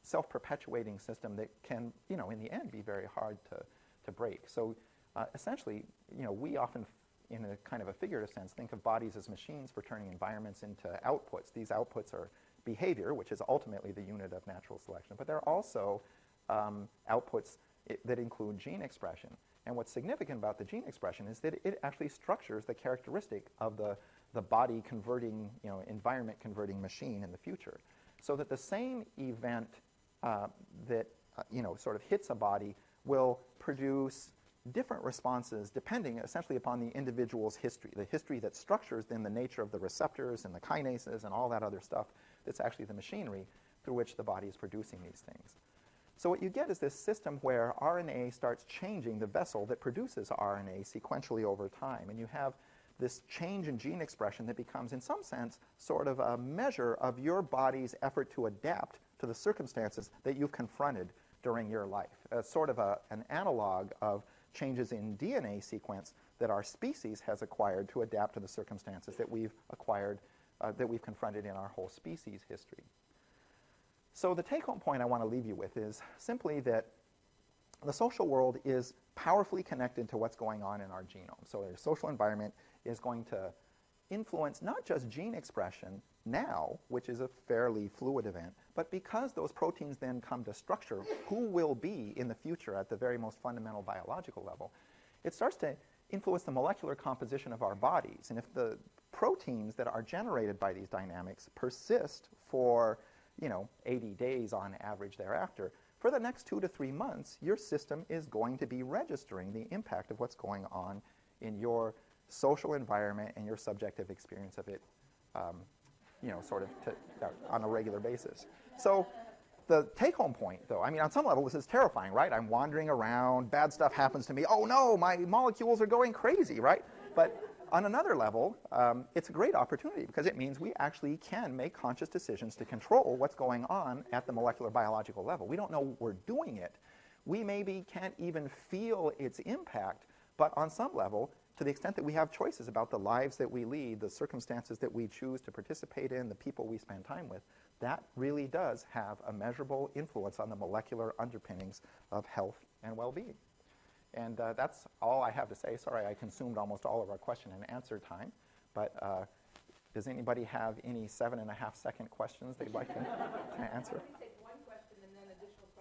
self-perpetuating system that can, in the end, be very hard to break. So essentially, we often, in a kind of a figurative sense, think of bodies as machines for turning environments into outputs. These outputs are behavior, which is ultimately the unit of natural selection, but there are also outputs that include gene expression. And what's significant about the gene expression is that it actually structures the characteristic of the body converting, environment converting machine in the future. So that the same event that, sort of hits a body will produce different responses depending essentially upon the individual's history, the history that structures then the nature of the receptors and the kinases and all that other stuff that's actually the machinery through which the body is producing these things. So what you get is this system where RNA starts changing the vessel that produces RNA sequentially over time, and you have this change in gene expression that becomes, in some sense, sort of a measure of your body's effort to adapt to the circumstances that you've confronted during your life, sort of an analog of changes in DNA sequence that our species has acquired to adapt to the circumstances that we've acquired, that we've confronted in our whole species history. So the take-home point I want to leave you with is simply that the social world is powerfully connected to what's going on in our genome. So our social environment is going to influence not just gene expression now, which is a fairly fluid event, but because those proteins then come to structure who will be in the future at the very most fundamental biological level, it starts to influence the molecular composition of our bodies. And if the proteins that are generated by these dynamics persist for 80 days on average thereafter, for the next 2 to 3 months, your system is going to be registering the impact of what's going on in your social environment and your subjective experience of it, sort of on a regular basis. So the take-home point, though, I mean, on some level, this is terrifying, right? I'm wandering around, bad stuff happens to me. Oh, no, my molecules are going crazy, right? But on another level, it's a great opportunity because it means we actually can make conscious decisions to control what's going on at the molecular biological level. We don't know we're doing it. We maybe can't even feel its impact, but on some level, to the extent that we have choices about the lives that we lead, the circumstances that we choose to participate in, the people we spend time with, that really does have a measurable influence on the molecular underpinnings of health and well-being. And that's all I have to say. Sorry, I consumed almost all of our question and answer time. But does anybody have any 7.5-second questions they'd like to answer?